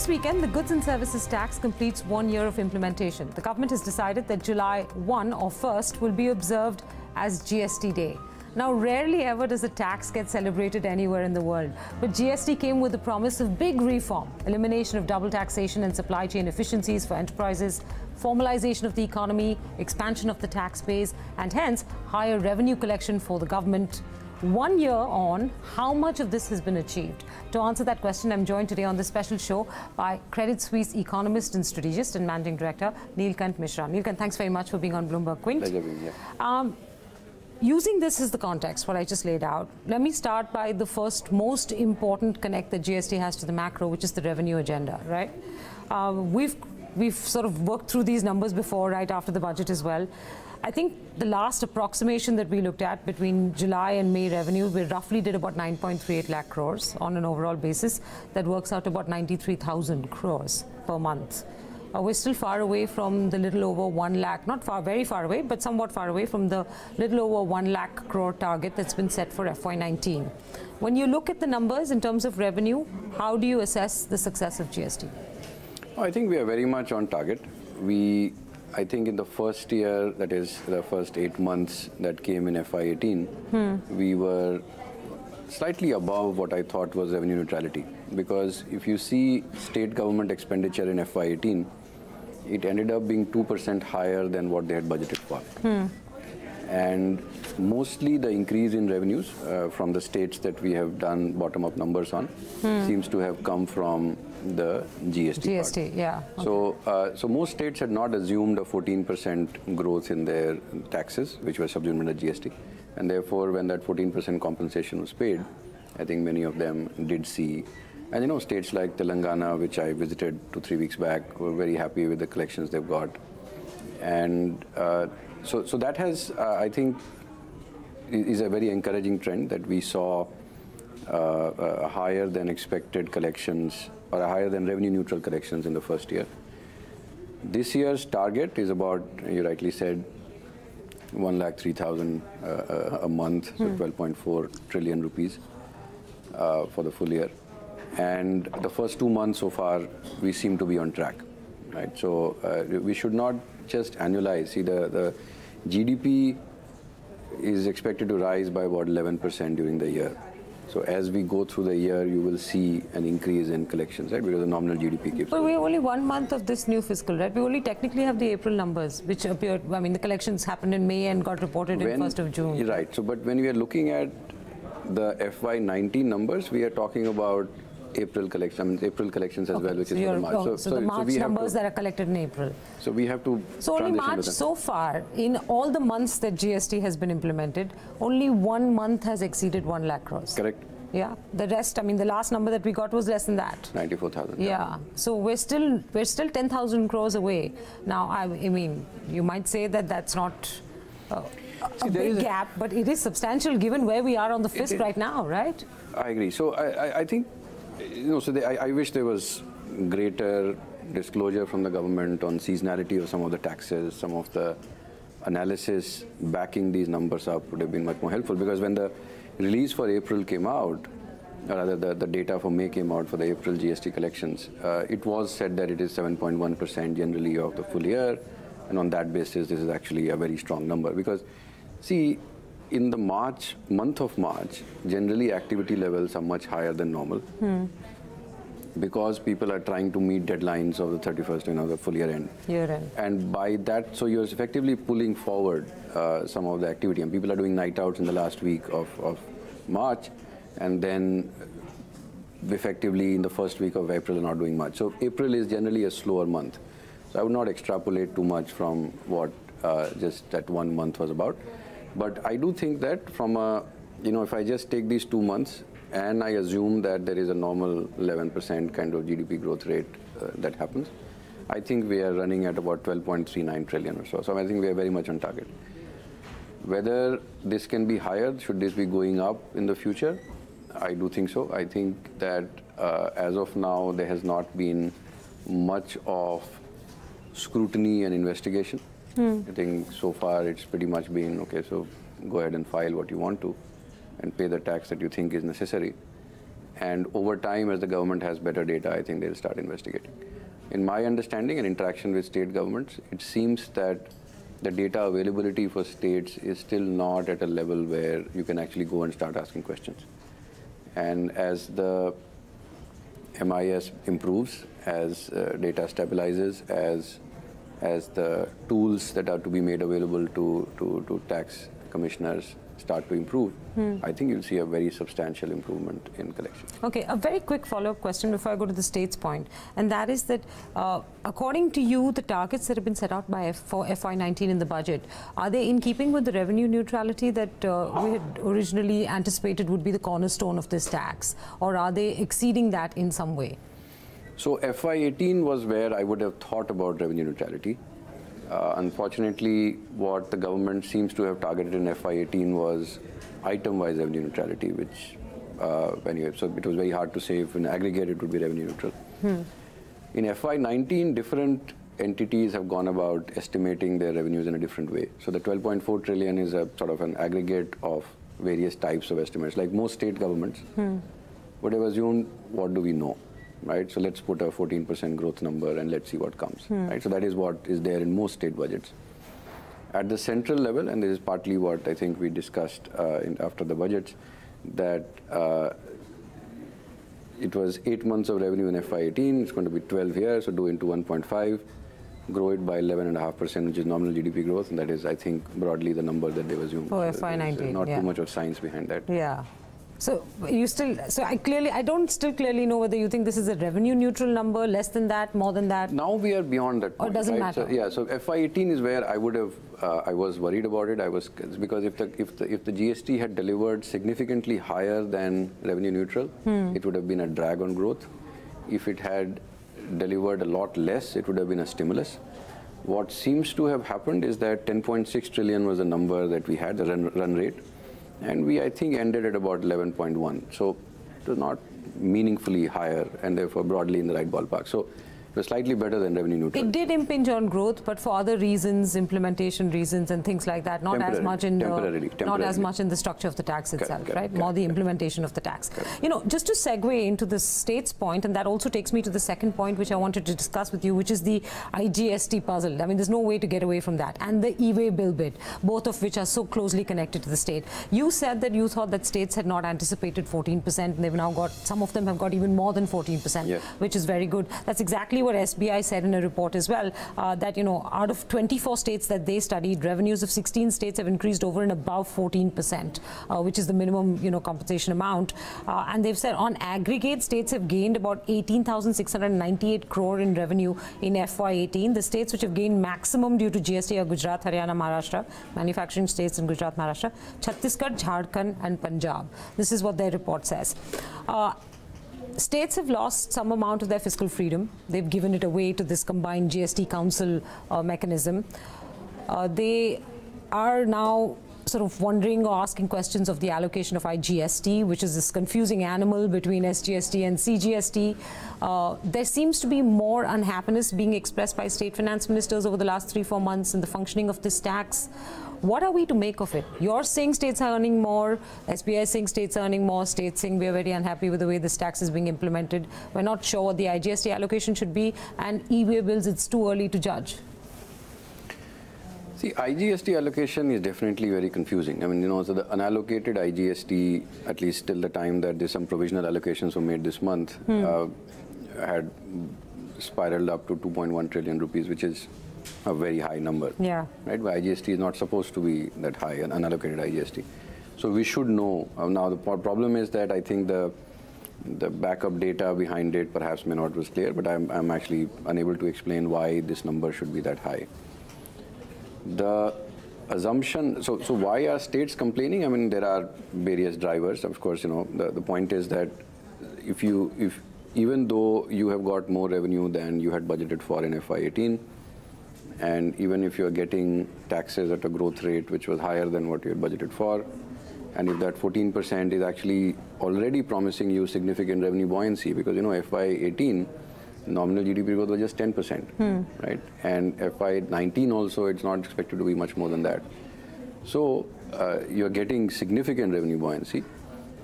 This weekend, the Goods and Services Tax completes 1 year of implementation. The government has decided that July 1 or 1st will be observed as GST Day. Now, rarely ever does a tax get celebrated anywhere in the world, but GST came with the promise of big reform, elimination of double taxation and supply chain efficiencies for enterprises, formalization of the economy, expansion of the tax base, and hence higher revenue collection for the government. 1 year on, how much of this has been achieved? To answer that question, I'm joined today on this special show by Credit Suisse economist and strategist and managing director, Neelkanth Mishra. Neelkanth, thanks very much for being on Bloomberg Quint. Pleasure being here. Using this as the context, what I just laid out, let me start by the first most important connect that GST has to the macro, which is the revenue agenda, right? We've sort of worked through these numbers before, right after the budget as well. I think the last approximation that we looked at between July and May revenue, we roughly did about 9.38 lakh crores on an overall basis. That works out to about 93,000 crores per month. We're still far away from the little over 1 lakh, not far, very far away, but somewhat far away from the little over 1 lakh crore target that's been set for FY19. When you look at the numbers in terms of revenue, how do you assess the success of GST? I think we are very much on target. I think in the first year, that is the first 8 months that came in FY18, we were slightly above what I thought was revenue neutrality. Because if you see state government expenditure in FY18, it ended up being 2% higher than what they had budgeted for. And mostly the increase in revenues from the states that we have done bottom-up numbers on seems to have come from the GST part. Yeah. Okay. So most states had not assumed a 14% growth in their taxes, which were subsumed under GST. And therefore, when that 14% compensation was paid, I think many of them did see. And you know, states like Telangana, which I visited 2 or 3 weeks back, were very happy with the collections they've got. And so that has, I think, is a very encouraging trend that we saw higher than expected collections or higher than revenue neutral collections in the first year. This year's target is about, you rightly said, 1,03,000 a month, so 12.4 trillion rupees for the full year. And the first 2 months so far, we seem to be on track, right? So we should not just annualize. See, the GDP is expected to rise by about 11% during the year. So as we go through the year, you will see an increase in collections, right? Because the nominal GDP keeps. But we're only 1 month of this new fiscal, right? We only technically have the April numbers, which appeared. I mean, the collections happened in May and got reported in 1st of June. Right. So, but when we are looking at the FY19 numbers, we are talking about April collections, April collections as well, which is for March. So the March numbers that are collected in April. So we have to. So only March so far, in all the months that GST has been implemented, only 1 month has exceeded 1 lakh crores. Correct. Yeah. The rest, I mean, the last number that we got was less than that. 94,000. Yeah. So we're still 10,000 crores away. Now, I mean, you might say that that's not a big gap, but it is substantial given where we are on the fisc right now, right? I agree. So I think. You know, so I wish there was greater disclosure from the government on seasonality of some of the taxes, some of the analysis backing these numbers up would have been much more helpful. Because when the release for April came out, or rather the data for May came out for the April GST collections, it was said that it is 7.1% generally of the full year. And on that basis, this is actually a very strong number. Because, see, in the month of March, generally activity levels are much higher than normal because people are trying to meet deadlines of the 31st, you know, the full year end. And by that, so you're effectively pulling forward some of the activity. And people are doing night outs in the last week of March, and then effectively in the first week of April are not doing much. So April is generally a slower month. So I would not extrapolate too much from what just that 1 month was about. But I do think that from a, you know, if I just take these 2 months and I assume that there is a normal 11% kind of GDP growth rate that happens, I think we are running at about 12.39 trillion or so. So I think we are very much on target. Whether this can be higher, should this be going up in the future? I do think so. I think that as of now, there has not been much of scrutiny and investigation. I think so far it's pretty much been, okay, so go ahead and file what you want to and pay the tax that you think is necessary. And over time, as the government has better data, I think they'll start investigating. In my understanding and interaction with state governments, it seems that the data availability for states is still not at a level where you can actually go and start asking questions. And as the MIS improves, as data stabilizes, as the tools that are to be made available to tax commissioners start to improve, I think you'll see a very substantial improvement in collection. Okay, a very quick follow-up question before I go to the state's point, and that is that according to you, the targets that have been set out for FY19 in the budget, are they in keeping with the revenue neutrality that we had originally anticipated would be the cornerstone of this tax, or are they exceeding that in some way? So FY18 was where I would have thought about revenue neutrality. Unfortunately, what the government seems to have targeted in FY18 was item-wise revenue neutrality, which anyway, so it was very hard to say if in aggregate it would be revenue neutral. In FY19, different entities have gone about estimating their revenues in a different way. So the 12.4 trillion is a sort of an aggregate of various types of estimates. Like most state governments would have assumed, what do we know? Right, so let's put a 14% growth number and let's see what comes. Right, so that is what is there in most state budgets. At the central level, and this is partly what I think we discussed after the budgets, that it was 8 months of revenue in FY18. It's going to be 12 here, so do into 1.5, grow it by 11.5%, which is nominal GDP growth, and that is, I think, broadly the number that they've assumed. For FY19, not too much of science behind that. Yeah. So you still, I don't still clearly know whether you think this is a revenue neutral number, less than that, more than that. Now we are beyond that point. Or doesn't matter. So, yeah. So FY18 is where I would have, I was worried about it. Because if the GST had delivered significantly higher than revenue neutral, it would have been a drag on growth. If it had delivered a lot less, it would have been a stimulus. What seems to have happened is that 10.6 trillion was the number that we had, the run rate. And we, I think, ended at about 11.1. So it was not meaningfully higher and therefore broadly in the right ballpark. So it was slightly better than revenue neutral. It did impinge on growth, but for other reasons, implementation reasons and things like that, not as much in the structure of the tax itself, right? More the implementation of the tax. You know, just to segue into the state's point, and that also takes me to the second point which I wanted to discuss with you, which is the IGST puzzle. I mean, there's no way to get away from that. And the e-way bill bid, both of which are so closely connected to the state. You said that you thought that states had not anticipated 14%, and they've now got, some of them have got even more than 14%, which is very good. That's exactly what SBI said in a report as well, that, you know, out of 24 states that they studied, revenues of 16 states have increased over and above 14%, which is the minimum, you know, compensation amount. And they've said on aggregate, states have gained about 18,698 crore in revenue in FY18. The states which have gained maximum due to GST are Gujarat, Haryana, Maharashtra, manufacturing states in Gujarat, Maharashtra, Chhattisgarh, Jharkhand and Punjab. This is what their report says. States have lost some amount of their fiscal freedom. They've given it away to this combined GST council mechanism. They are now sort of wondering or asking questions of the allocation of IGST, which is this confusing animal between SGST and CGST. There seems to be more unhappiness being expressed by state finance ministers over the last 3-4 months in the functioning of this tax. What are we to make of it? You're saying states are earning more, SBI is saying states are earning more, states saying we're very unhappy with the way this tax is being implemented. We're not sure what the IGST allocation should be, and e-way bills, it's too early to judge. See, IGST allocation is definitely very confusing. I mean, you know, so the unallocated IGST, at least till the time that there's some provisional allocations were made this month, had spiraled up to 2.1 trillion rupees, which is a very high number. Yeah. Right? But IGST is not supposed to be that high, an unallocated IGST. So we should know. Now the problem is that I think the backup data behind it perhaps may not was clear, but I'm actually unable to explain why this number should be that high. The assumption, so why are states complaining? I mean, there are various drivers. Of course, you know, the point is that even though you have got more revenue than you had budgeted for in FY18, and even if you're getting taxes at a growth rate which was higher than what you had budgeted for, and if that 14% is actually already promising you significant revenue buoyancy, because, you know, FY18, nominal GDP growth was just 10%, right? And FY19 also, it's not expected to be much more than that. So you're getting significant revenue buoyancy,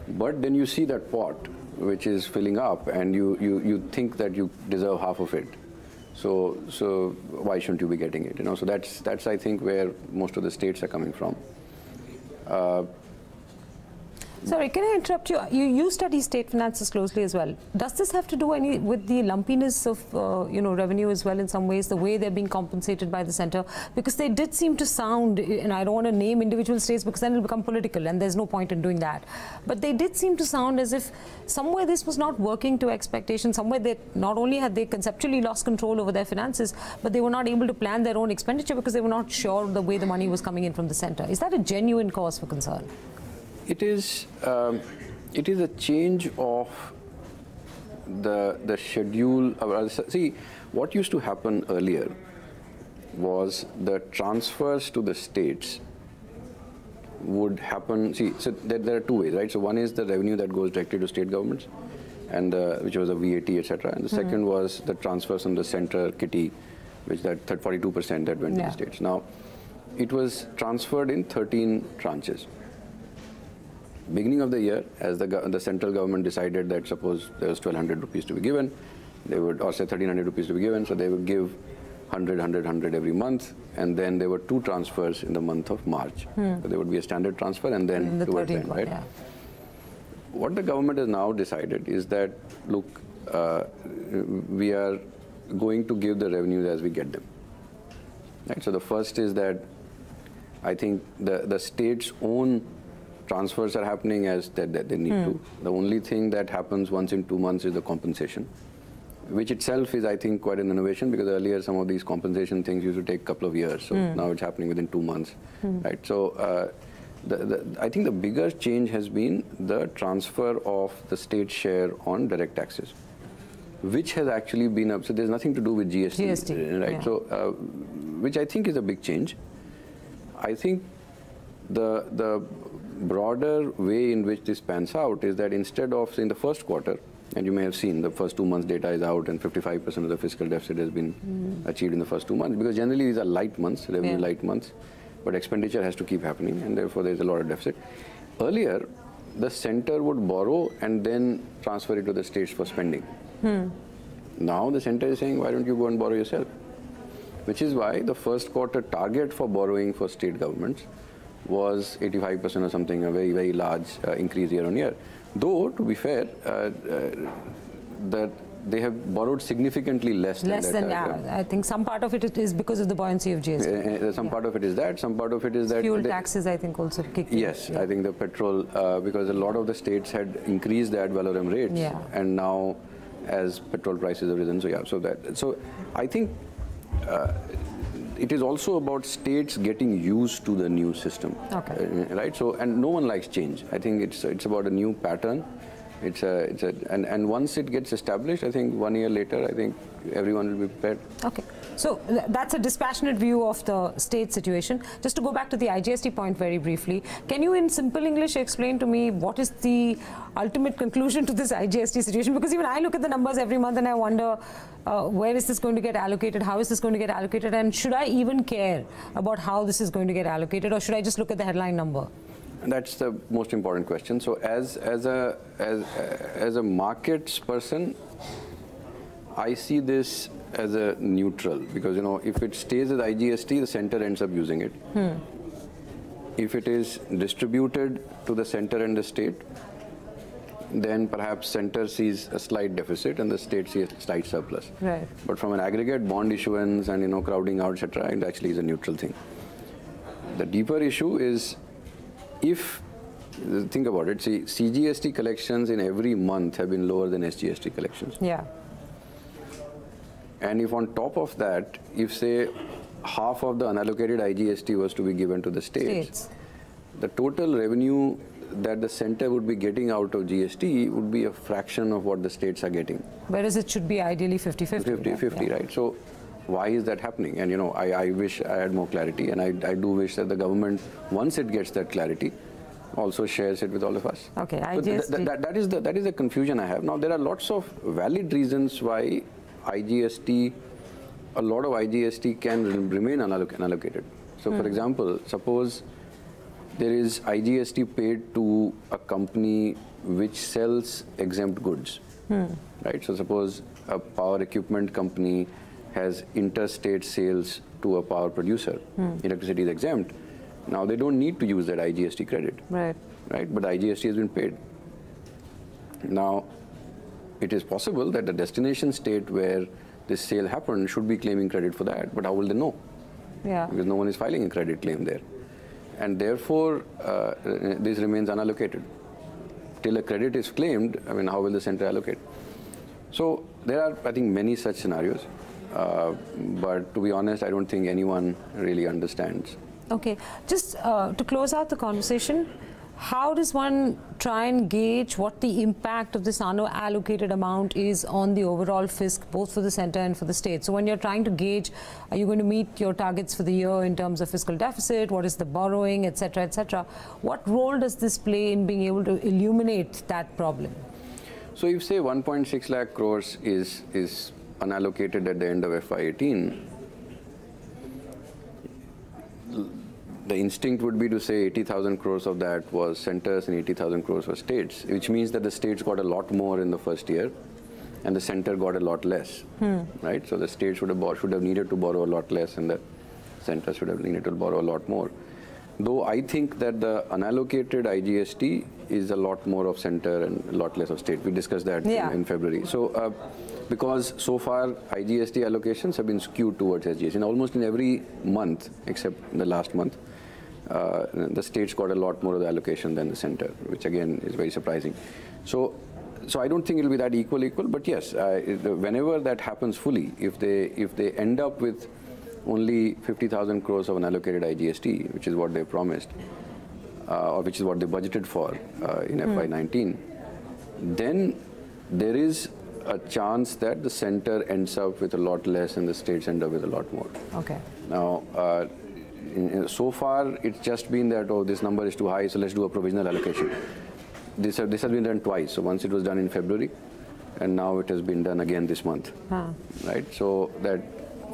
but then you see that pot, which is filling up, and you think that you deserve half of it. So why shouldn't you be getting it? So that's I think where most of the states are coming from. Sorry, can I interrupt you? You study state finances closely as well. Does this have to do with the lumpiness of revenue as well in some ways, the way they're being compensated by the center? Because they did seem to sound, and I don't want to name individual states because then it'll become political and there's no point in doing that. But they did seem to sound as if somewhere this was not working to expectation. Somewhere they not only had they conceptually lost control over their finances, but they were not able to plan their own expenditure because they were not sure the way the money was coming in from the center. Is that a genuine cause for concern? It is a change of the schedule. See, what used to happen earlier was the transfers to the states would happen. See, so there are two ways, right? So one is the revenue that goes directly to state governments, and which was a VAT, etc. And the second was the transfers from the center kitty, which that 42% that went to the states. Now, it was transferred in 13 tranches. Beginning of the year, as the central government decided that suppose there was 1,200 rupees to be given, they would, or say 1,300 rupees to be given, so they would give 100, 100, 100 every month, and then there were 2 transfers in the month of March. So there would be a standard transfer and then towards the end, right? Yeah. What the government has now decided is that, look, we are going to give the revenues as we get them. Right? So the first is that I think the state's own transfers are happening as that they need to. The only thing that happens once in 2 months is the compensation, which itself is, I think, quite an innovation, because earlier some of these compensation things used to take a couple of years. So now it's happening within 2 months, right? So I think the bigger change has been the transfer of the state share on direct taxes, which has actually been up. So there's nothing to do with GST, right? Yeah. So which I think is a big change. I think the broader way in which this pans out is that instead of in the first quarter, and you may have seen the first 2 months data is out and 55% of the fiscal deficit has been achieved in the first 2 months, because generally these are light months, revenue light months, but expenditure has to keep happening, and therefore there's a lot of deficit. Earlier, the center would borrow and then transfer it to the states for spending. Now the center is saying, why don't you go and borrow yourself? Which is why the first quarter target for borrowing for state governments was 85% or something, a very, very large increase year on year. Though, to be fair, that they have borrowed significantly less than that. I think some part of it is because of the buoyancy of GST. Some part of it is that, some part of it is that... Fuel taxes, I think, also kicked in. Yes, I think the petrol, because a lot of the states had increased the ad valorem rates, and now as petrol prices have risen, so I think it is also about states getting used to the new system, right? So, and no one likes change. I think it's about a new pattern. And once it gets established, I think 1 year later, I think everyone will be prepared. Okay. So that's a dispassionate view of the state situation. Just to go back to the IGST point very briefly, can you in simple English explain to me what is the ultimate conclusion to this IGST situation? Because even I look at the numbers every month and I wonder where is this going to get allocated? How is this going to get allocated? And should I even care about how this is going to get allocated, or should I just look at the headline number? That's the most important question. So as a markets person, I see this as a neutral, because if it stays as IGST, the center ends up using it. If it is distributed to the center and the state, then perhaps center sees a slight deficit and the state sees a slight surplus. Right. But from an aggregate bond issuance and crowding out, etc., it actually is a neutral thing. The deeper issue is, if, think about it, see, CGST collections in every month have been lower than SGST collections. Yeah. And if on top of that, if say half of the unallocated IGST was to be given to the states, the total revenue that the center would be getting out of GST would be a fraction of what the states are getting. Whereas it should be ideally 50-50. 50-50, right? So why is that happening? And I wish I had more clarity, and I do wish that the government, once it gets that clarity, also shares it with all of us. Okay, IGST. That is the confusion I have. Now, there are lots of valid reasons why IGST, a lot of IGST can remain unallocated. So, for example, suppose there is IGST paid to a company which sells exempt goods, right? So suppose a power equipment company has interstate sales to a power producer. Electricity is exempt. Now they don't need to use that IGST credit, right? But IGST has been paid. Now, it is possible that the destination state where this sale happened should be claiming credit for that, but how will they know? Because no one is filing a credit claim there. And therefore, this remains unallocated. Till a credit is claimed, I mean, how will the center allocate? So there are, I think, many such scenarios. But to be honest, I don't think anyone really understands. Okay, just to close out the conversation, how does one try and gauge what the impact of this unallocated amount is on the overall fisc, both for the center and for the state? So when you're trying to gauge, are you going to meet your targets for the year in terms of fiscal deficit, what is the borrowing, etc., what role does this play in being able to illuminate that problem? So if say 1.6 lakh crores is unallocated at the end of FY18, the instinct would be to say 80,000 crores of that was centers and 80,000 crores was states, which means that the states got a lot more in the first year and the center got a lot less, right? So the states should have needed to borrow a lot less and the center should have needed to borrow a lot more. Though I think that the unallocated IGST is a lot more of center and a lot less of state. We discussed that in February. So because so far IGST allocations have been skewed towards SGS. And almost in every month, except the last month, the states got a lot more of the allocation than the center, which again is very surprising. So I don't think it will be that equal, but yes, whenever that happens fully, if they end up with only 50,000 crores of unallocated IGST, which is what they promised, or which is what they budgeted for in FY19, then there is a chance that the center ends up with a lot less and the states end up with a lot more. Okay. Now, so far, it's just been that, oh, this number is too high, so let's do a provisional allocation. This has been done twice. So once it was done in February, and now it has been done again this month, right? So that,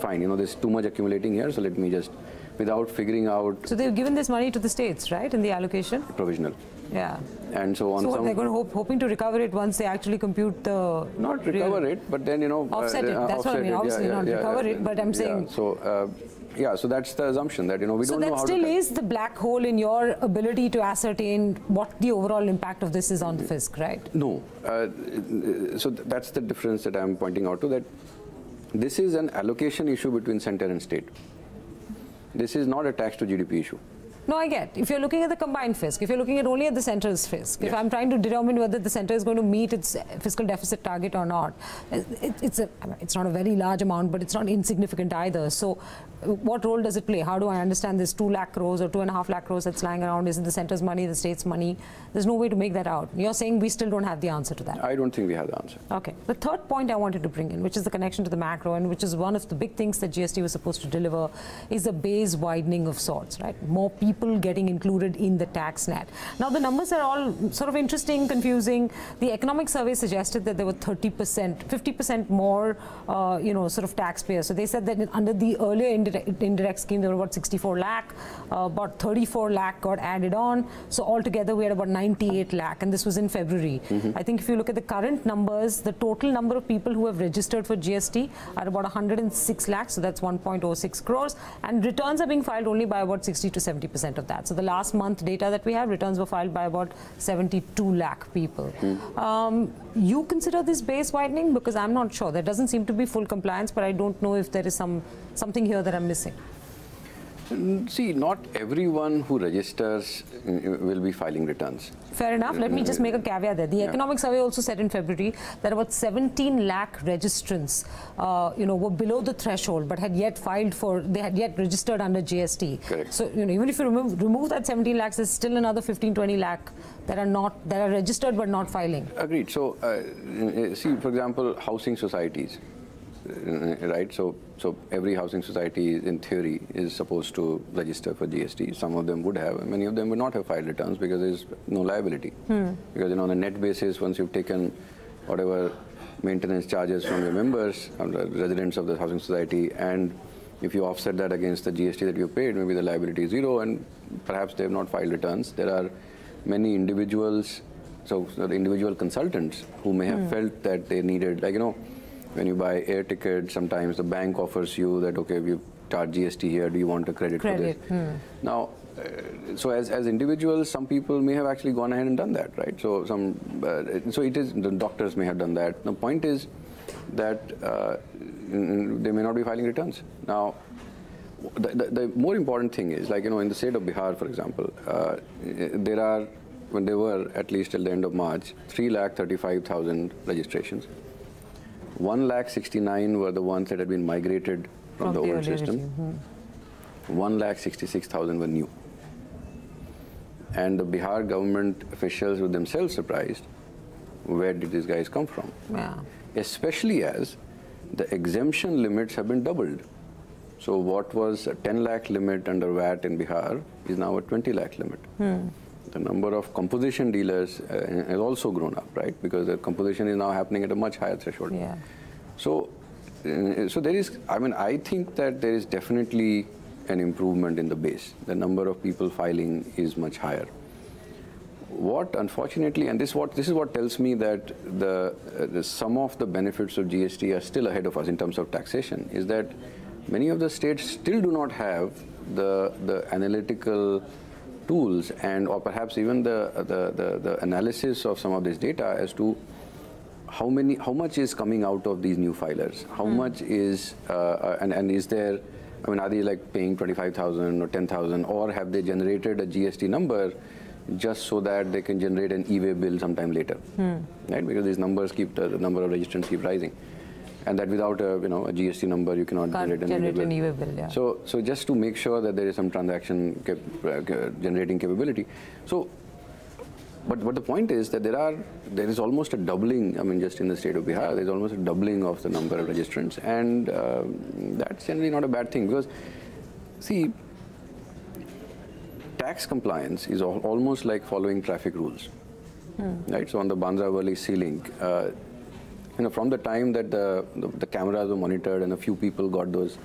fine, there's too much accumulating here, so let me just, without figuring out... So they've given this money to the states, right, in the allocation? Provisional. Yeah. And so on. So what, they're going to hoping to recover it once they actually compute the... Not recover it, but then, offset it. That's what I mean. Obviously not recover it, but I'm saying... So that's the assumption that, we don't know how to... So that still is the black hole in your ability to ascertain what the overall impact of this is on the fisc, right? No. So that's the difference that I'm pointing out to, that this is an allocation issue between center and state. This is not a tax to GDP issue. No, I get. If you're looking at the combined fisc, if you're looking at only at the center's fisc, if I'm trying to determine whether the center is going to meet its fiscal deficit target or not, it's not a very large amount, but it's not insignificant either. So what role does it play? How do I understand this 2 lakh crores or 2.5 lakh crores that's lying around? Is it the center's money, the state's money? There's no way to make that out. You're saying we still don't have the answer to that. I don't think we have the answer. Okay. The third point I wanted to bring in, which is the connection to the macro, and which is one of the big things that GST was supposed to deliver, is the base widening of sorts, right? More people getting included in the tax net. Now, the numbers are all sort of interesting, confusing. The economic survey suggested that there were 30%, 50% more, sort of taxpayers. So they said that under the earlier indirect scheme, there were about 64 lakh, about 34 lakh got added on. So altogether, we had about 98 lakh, and this was in February. I think if you look at the current numbers, the total number of people who have registered for GST are about 106 lakhs, so that's 1.06 crores, and returns are being filed only by about 60 to 70% of that. So the last month data that we have, returns were filed by about 72 lakh people. You consider this base widening? Because I'm not sure. There doesn't seem to be full compliance, but I don't know if there is something here that I'm missing. See, not everyone who registers will be filing returns. Fair enough. Let me just make a caveat there. The economic survey also said in February that about 17 lakh registrants, were below the threshold, but had yet they had yet registered under GST. Correct. So, even if you remove that 17 lakhs, there's still another 15, 20 lakh that are registered but not filing. Agreed. So, see, for example, housing societies. Right, so every housing society, in theory, is supposed to register for GST. Some of them would have, and many of them would not have filed returns because there is no liability. Because on a net basis, once you've taken whatever maintenance charges from your members, from the residents of the housing society, and If you offset that against the GST that you paid, maybe the liability is zero, and perhaps they have not filed returns. There are many individuals, so the individual consultants who may have felt that they needed, like, when you buy air tickets, sometimes the bank offers you that, okay, we charge GST here, do you want a credit for this? Now, so as individuals, some people may have actually gone ahead and done that, right? So so it is, the doctors may have done that. The point is that they may not be filing returns. Now, the more important thing is, like, in the state of Bihar, for example, there are, when there were, at least till the end of March, 335,000 registrations. 169,000 were the ones that had been migrated from the old system. 166,000 were new. And the Bihar government officials were themselves surprised, where did these guys come from? Yeah. Especially as the exemption limits have been doubled. So what was a 10 lakh limit under VAT in Bihar is now a 20 lakh limit. The number of composition dealers has also grown up, right? Because the composition is now happening at a much higher threshold. Yeah. So there is, I think that there is definitely an improvement in the base. The number of people filing is much higher. What, unfortunately, and this is what tells me that some of the benefits of GST are still ahead of us in terms of taxation, is that many of the states still do not have the analytical tools or perhaps even the analysis of some of this data as to how much is coming out of these new filers, how much is, and is there, are they like paying 25,000 or 10,000, or have they generated a GST number just so that they can generate an e-way bill sometime later, right? Because these numbers the number of registrants keep rising, and that without a GST number you cannot generate an e-way bill. Yeah. So just to make sure that there is some transaction generating capability. So, but the point is that there is almost a doubling. Just in the state of Bihar, there is almost a doubling of the number of registrants, and that's generally not a bad thing, because see, tax compliance is almost like following traffic rules, right? So on the Bandra-Worli Sea Link, from the time that the cameras were monitored and a few people got those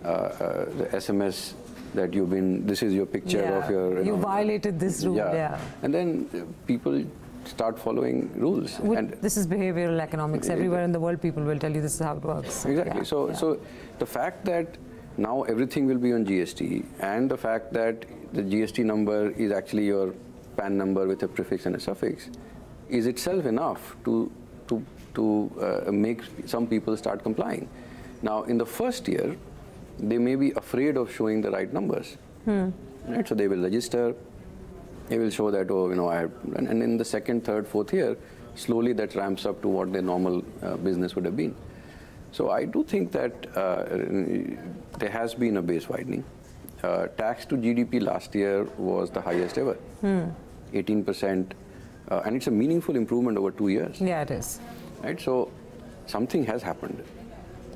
the SMS that this is your picture of your, you violated this rule, and then people start following rules. And this is behavioral economics. Everywhere in the world, people will tell you this is how it works. Exactly. So the fact that now everything will be on GST, and the fact that the GST number is actually your PAN number with a prefix and a suffix, is itself enough to make some people start complying. Now, in the first year, they may be afraid of showing the right numbers, right? So they will register, they will show that, and in the second, third, fourth year, slowly that ramps up to what their normal business would have been. So I do think that there has been a base widening. Tax to GDP last year was the highest ever, 18%, and it's a meaningful improvement over 2 years. Yeah, it is. Right, so something has happened.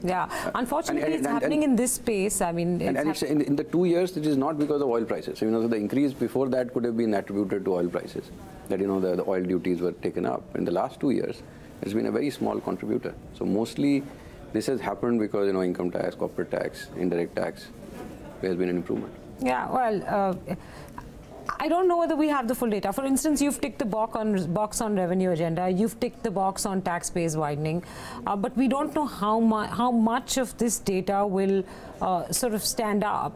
Yeah, unfortunately, it's happening in this space. And it's in the 2 years, it is not because of oil prices. So, so the increase before that could have been attributed to oil prices. That the oil duties were taken up. In the last 2 years, it's been a very small contributor. So mostly, this has happened because income tax, corporate tax, indirect tax, there has been an improvement. Yeah, well, I don't know whether we have the full data. For instance, you've ticked the box on revenue agenda, you've ticked the box on tax base widening, but we don't know how much of this data will sort of stand up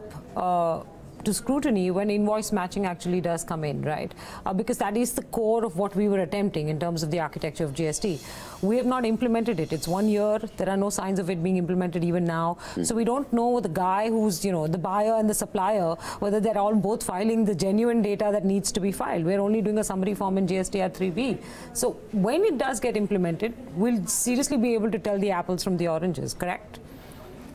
to scrutiny when invoice matching actually does come in, right? Because that is the core of what we were attempting in terms of the architecture of GST. We have not implemented it. It's 1 year. There are no signs of it being implemented even now. So we don't know the guy who's, the buyer and the supplier, whether they're all both filing the genuine data that needs to be filed. We're only doing a summary form in GST at 3B. So when it does get implemented, we'll seriously be able to tell the apples from the oranges, correct?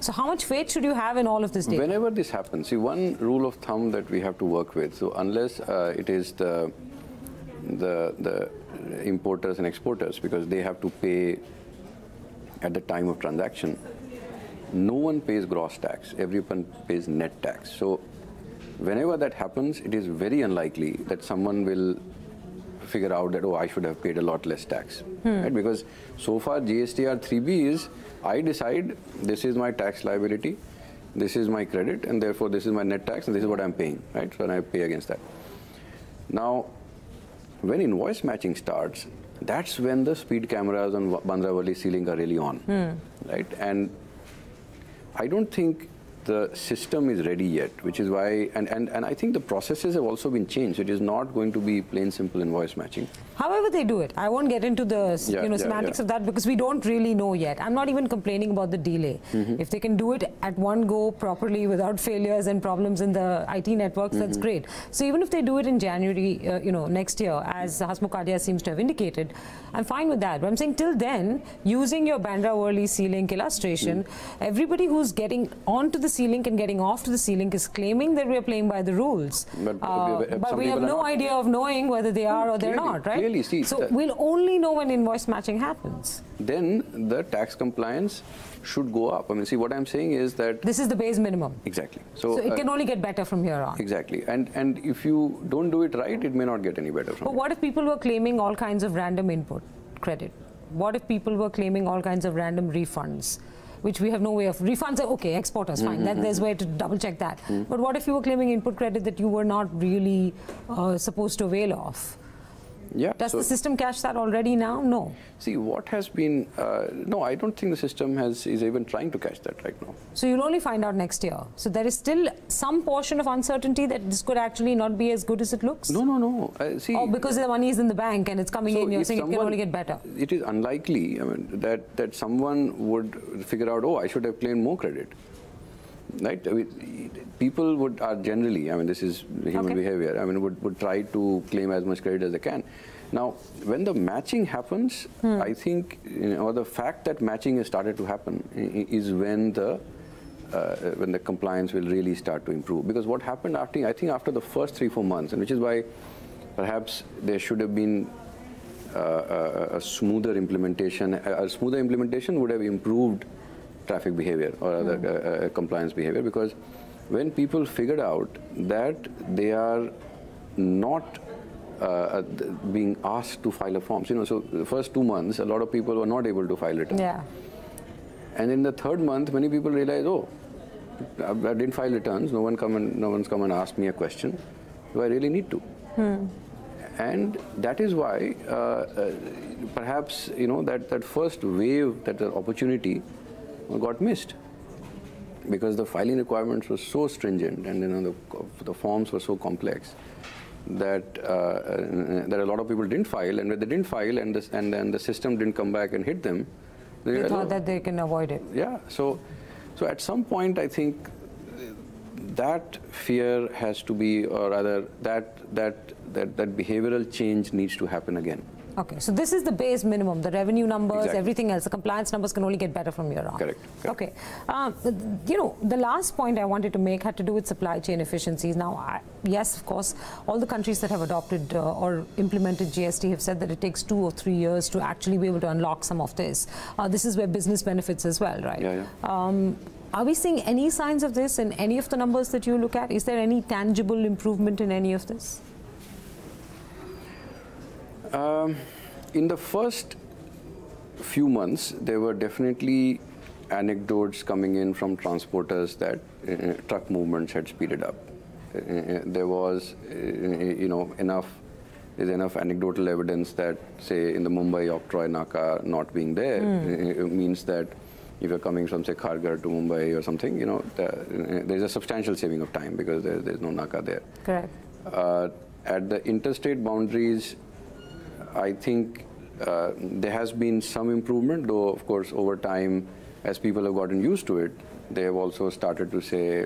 So how much faith should you have in all of this data? Whenever this happens, see, one rule of thumb that we have to work with, so unless it is the importers and exporters, because they have to pay at the time of transaction, no one pays gross tax, everyone pays net tax. So whenever that happens, it is very unlikely that someone will figure out that, I should have paid a lot less tax, right? Because so far GSTR 3B is, I decide this is my tax liability, this is my credit, and therefore this is my net tax, and this is what I'm paying, right? So, and I pay against that. Now, when invoice matching starts, that's when the speed cameras on Bandra-Worli ceiling are really on, right? And I don't think the system is ready yet, which is why, and I think the processes have also been changed. It is not going to be plain simple invoice matching. However they do it, I won't get into the semantics of that because we don't really know yet. I'm not even complaining about the delay. If they can do it at one go properly without failures and problems in the IT networks, that's great. So even if they do it in January, next year, as Hasmukh Kadia seems to have indicated, I'm fine with that. But I'm saying till then, using your Bandra-Worli C-Link illustration, everybody who's getting onto the C-Link and getting off to the C-Link is claiming that we are playing by the rules. But we have no idea of knowing whether they are or they're not, right? Clearly, see, so we'll only know when invoice matching happens. Then the tax compliance should go up. I mean, see, what I'm saying is that... This is the base minimum. Exactly. So it can only get better from here on. Exactly. And if you don't do it right, it may not get any better from But what if people were claiming all kinds of random input credit? What if people were claiming all kinds of random refunds? Which we have no way of. Refunds are okay, exporters, fine. There's a way to double check that. But what if you were claiming input credit that you were not really supposed to avail of? Yeah. Does the system catch that already now? No. See, what has been... no, I don't think the system is even trying to catch that right now. So you'll only find out next year. So there is still some portion of uncertainty that this could actually not be as good as it looks? No. See, or because the money is in the bank and it's coming in, you're saying it can only get better? It is unlikely, I mean, that someone would figure out, oh, I should have claimed more credit. Right? I mean, people are generally, I mean, this is human behavior, I mean, would try to claim as much credit as they can. Now, when the matching happens, I think, or the fact that matching has started to happen is when the compliance will really start to improve. Because what happened after, I think after the first 3-4 months, and which is why perhaps there should have been a smoother implementation. A smoother implementation would have improved traffic behavior or other compliance behavior, because when people figured out that they are not being asked to file a form, so the first 2 months, a lot of people were not able to file returns. Yeah. And in the 3rd month, many people realized, oh, I didn't file returns. No one's come and asked me a question. Do I really need to? And that is why, perhaps, that first wave, that opportunity, got missed, because the filing requirements were so stringent, and the forms were so complex that a lot of people didn't file, and when they didn't file, and then the system didn't come back and hit them, they thought that they can avoid it. Yeah. So at some point, I think that fear has to be, or rather, that behavioral change needs to happen again. Okay, so this is the base minimum, the revenue numbers, everything else, the compliance numbers can only get better from here on. Correct. Okay, the last point I wanted to make had to do with supply chain efficiencies. Now, yes, of course, all the countries that have adopted or implemented GST have said that it takes 2 or 3 years to actually be able to unlock some of this. This is where business benefits as well, right? Yeah. Are we seeing any signs of this in any of the numbers that you look at? Is there any tangible improvement in any of this? In the first few months, there were definitely anecdotes coming in from transporters that truck movements had speeded up. There was, enough anecdotal evidence that, say, in the Mumbai-Octroi Naka not being there means that if you're coming from, say, Kharghar to Mumbai or something, there's a substantial saving of time because there's no Naka there. Correct. At the interstate boundaries, I think there has been some improvement, though, of course, over time, as people have gotten used to it, they have also started to say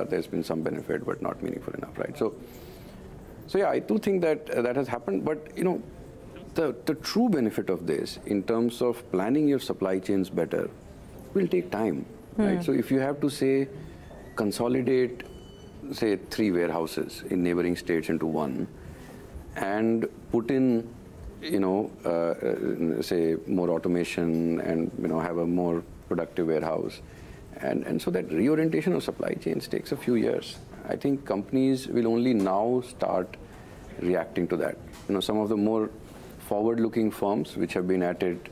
there's been some benefit, but not meaningful enough, right? So yeah, I do think that that has happened, but, the true benefit of this, in terms of planning your supply chains better, will take time, right? So if you have to, say, consolidate, say, 3 warehouses in neighboring states into one, and put in, say, more automation and, have a more productive warehouse. And so that reorientation of supply chains takes a few years. I think companies will only now start reacting to that. Some of the more forward-looking firms which have been at it,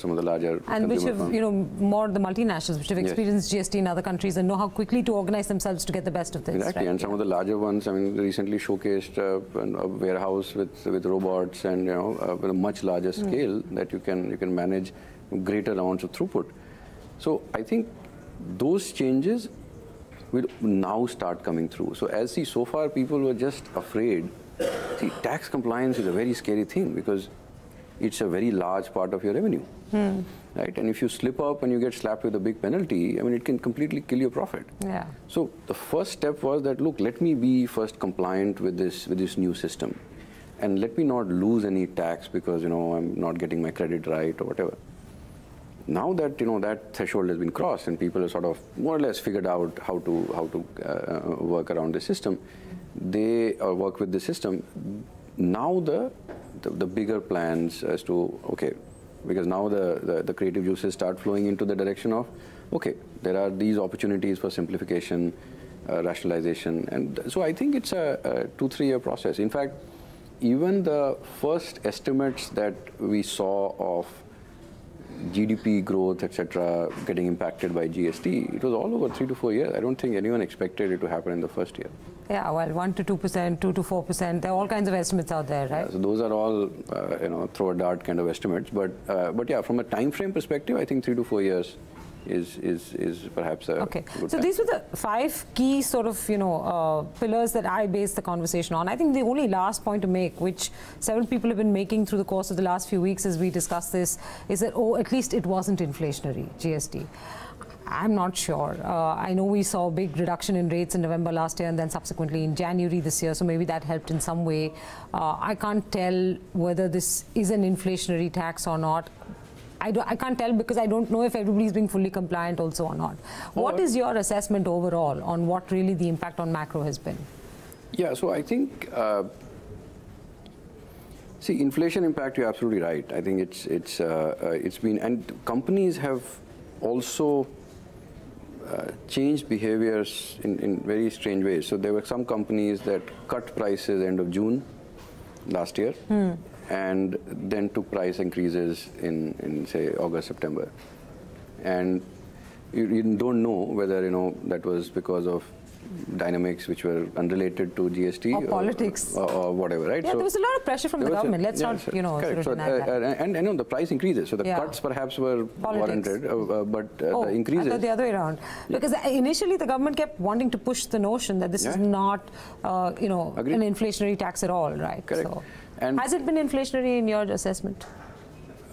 some of the larger and which have, firms. more the multinationals which have experienced Yes. GST in other countries and know how quickly to organize themselves to get the best of this. Exactly, right? and some of the larger ones, I mean, recently showcased a warehouse with robots and with a much larger scale that you can manage greater amounts of throughput. So I think those changes will now start coming through. So so far people were just afraid. See, tax compliance is a very scary thing because it's a very large part of your revenue, right? And if you slip up and you get slapped with a big penalty, I mean, it can completely kill your profit. Yeah. So the first step was that, look, let me be first compliant with this new system, and let me not lose any tax because I'm not getting my credit right or whatever. Now that that threshold has been crossed and people have sort of more or less figured out how to work around the system, they work with the system. Now the bigger plans as to, okay, because now the creative juices start flowing into the direction of, okay, there are these opportunities for simplification, rationalization, and so I think it's a 2-3 year process. In fact, even the first estimates that we saw of GDP growth, etc., getting impacted by GST, it was all over 3 to 4 years. I don't think anyone expected it to happen in the first year. Yeah, well, 1 to 2%, 2 to 4%. There are all kinds of estimates out there, right? Yeah, so those are all, throw a dart kind of estimates. But yeah, from a time frame perspective, I think 3 to 4 years is perhaps a okay. good So time. these were the 5 key sort of pillars that I based the conversation on. I think the only last point to make, which several people have been making through the course of the last few weeks as we discuss this, is that at least it wasn't inflationary, GST. I'm not sure. I know we saw a big reduction in rates in November last year and then subsequently in January this year, so maybe that helped in some way. I can't tell whether this is an inflationary tax or not. I can't tell because I don't know if everybody's being fully compliant also or not. What is your assessment overall on what really the impact on macro has been? Yeah, so I think, see, inflation impact, you're absolutely right. I think it's been, and companies have also changed behaviors in very strange ways. So there were some companies that cut prices end of June last year. And then took price increases in say August, September, and you don't know whether that was because of dynamics which were unrelated to GST or politics or whatever, right? Yeah, so there was a lot of pressure from the government. Let's not sort of deny that. And the price increases, so the cuts perhaps were warranted, but the increases. I thought the other way around, because initially the government kept wanting to push the notion that this is not an inflationary tax at all, right? Correct. So, and has it been inflationary in your assessment?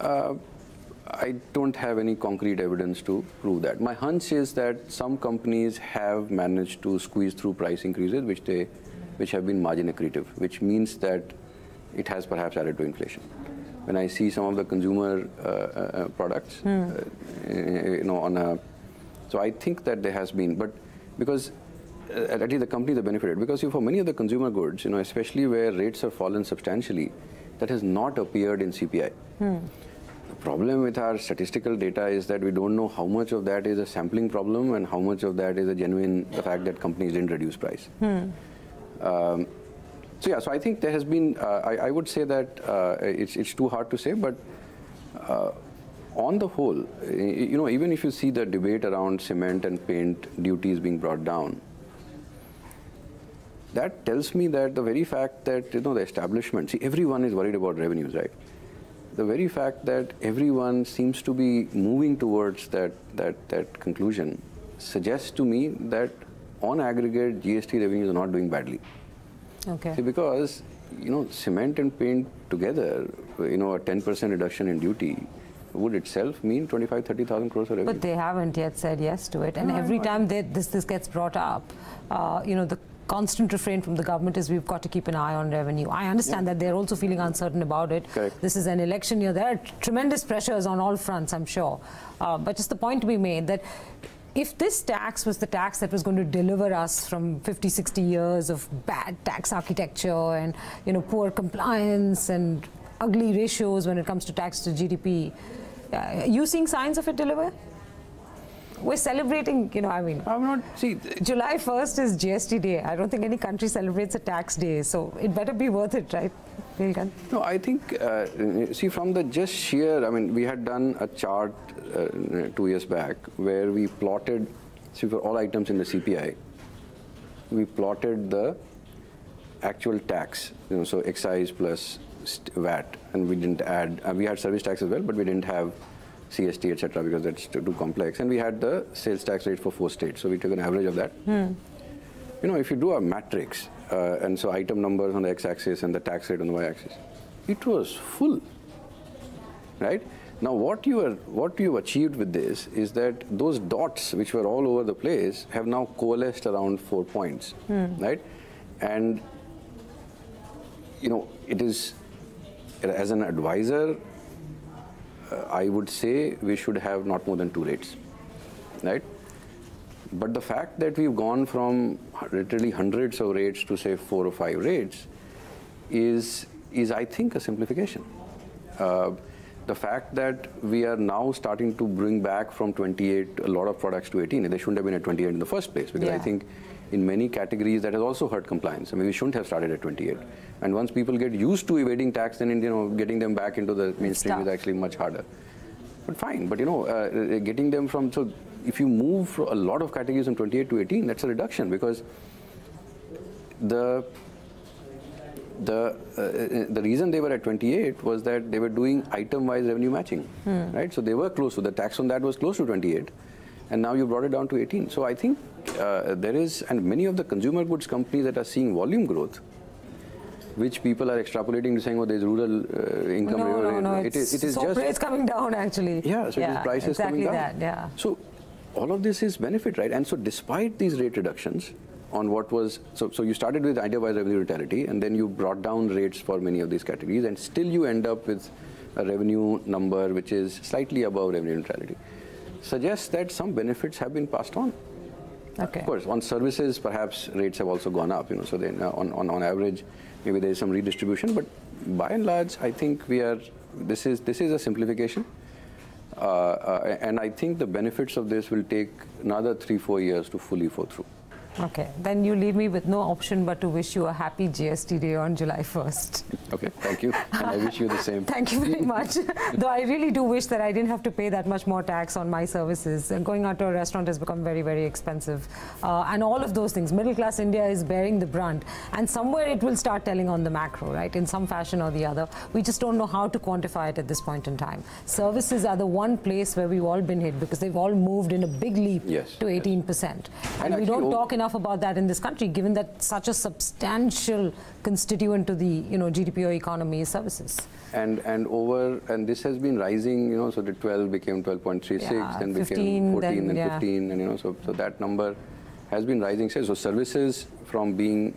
I don't have any concrete evidence to prove that. My hunch is that some companies have managed to squeeze through price increases which have been margin accretive, which means that it has perhaps added to inflation. When I see some of the consumer products, so I think that there has been, but because at least the companies have benefited, because for many of the consumer goods, especially where rates have fallen substantially, that has not appeared in CPI. The problem with our statistical data is that we don't know how much of that is a sampling problem and how much of that is the fact that companies didn't reduce price. So I think there has been, I would say that it's too hard to say, but on the whole, even if you see the debate around cement and paint duties being brought down, that tells me that the very fact that the establishment, see, everyone is worried about revenues, right? The very fact that everyone seems to be moving towards that conclusion suggests to me that on aggregate GST revenues are not doing badly. Okay. See, because cement and paint together, a 10% reduction in duty would itself mean 25,000-30,000 crores of revenue. But they haven't yet said yes to it, and every time this gets brought up, the constant refrain from the government is we've got to keep an eye on revenue. I understand that they're also feeling uncertain about it. Correct. This is an election year. There are tremendous pressures on all fronts, I'm sure. But just the point to be made that if this tax was the tax that was going to deliver us from 50, 60 years of bad tax architecture and poor compliance and ugly ratios when it comes to tax to GDP, are you seeing signs of it deliver? We're celebrating, I mean, I'm not, see, July 1st is GST day. I don't think any country celebrates a tax day, so it better be worth it, right? Neelkanth? No, I think, see, from the just sheer, I mean, we had done a chart 2 years back where we plotted, see, for all items in the CPI, we plotted the actual tax, so excise plus VAT, and we didn't add, we had service tax as well, but we didn't have CST, etc., because that's too complex. And we had the sales tax rate for 4 states, so we took an average of that. If you do a matrix, and so item numbers on the x-axis and the tax rate on the y-axis, it was full, right? Now, what you achieved with this is that those dots, which were all over the place, have now coalesced around 4 points, right? And it is, as an advisor, I would say we should have not more than 2 rates, right? But the fact that we've gone from literally hundreds of rates to say 4 or 5 rates is I think, a simplification. The fact that we are now starting to bring back from 28 a lot of products to 18, they shouldn't have been at 28 in the first place, because I think in many categories that has also hurt compliance. I mean, we shouldn't have started at 28. And once people get used to evading tax, then getting them back into the mainstream is actually much harder. But fine, but getting them from, so if you move a lot of categories from 28 to 18, that's a reduction, because the reason they were at 28 was that they were doing item-wise revenue matching, right? So they were close to, the tax on that was close to 28, and now you brought it down to 18. So I think there is, and many of the consumer goods companies that are seeing volume growth, which people are extrapolating to saying, oh, there's rural income. No, it is just rates coming down, actually. Yeah, so it is prices coming down. Exactly that, yeah. So all of this is benefit, right? And so despite these rate reductions on what was, so you started with idea-wise revenue neutrality, and then you brought down rates for many of these categories, and still you end up with a revenue number which is slightly above revenue neutrality. Suggests that some benefits have been passed on. Okay. Of course, on services, perhaps rates have also gone up, so then on average, maybe there is some redistribution, but by and large, I think this is a simplification. And I think the benefits of this will take another 3-4 years to fully flow through. Okay, then you leave me with no option but to wish you a happy GST day on July 1st. Okay, thank you. And I wish you the same. Thank you very much. Though I really do wish that I didn't have to pay that much more tax on my services. And going out to a restaurant has become very, very expensive. And all of those things, middle class India is bearing the brunt. And somewhere it will start telling on the macro, right, in some fashion or the other. We just don't know how to quantify it at this point in time. Services are the one place where we've all been hit, because they've all moved in a big leap to 18%. And we don't talk enough about that in this country, given that such a substantial constituent to the GDP or economy is services. And this has been rising, so the 12 became 12.36, then 15, became 14, then 15, and so that number has been rising. So services, from being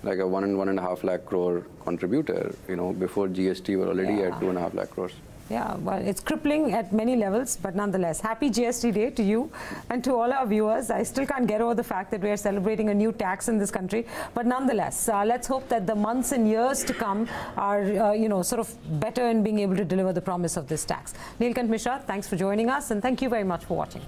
like a 1.5 lakh crore contributor, before GST were already at 2.5 lakh crores. Yeah, well, it's crippling at many levels, but nonetheless, happy GST day to you and to all our viewers. I still can't get over the fact that we are celebrating a new tax in this country, but nonetheless, let's hope that the months and years to come are, sort of better in being able to deliver the promise of this tax. Neelkanth Mishra, thanks for joining us, and thank you very much for watching.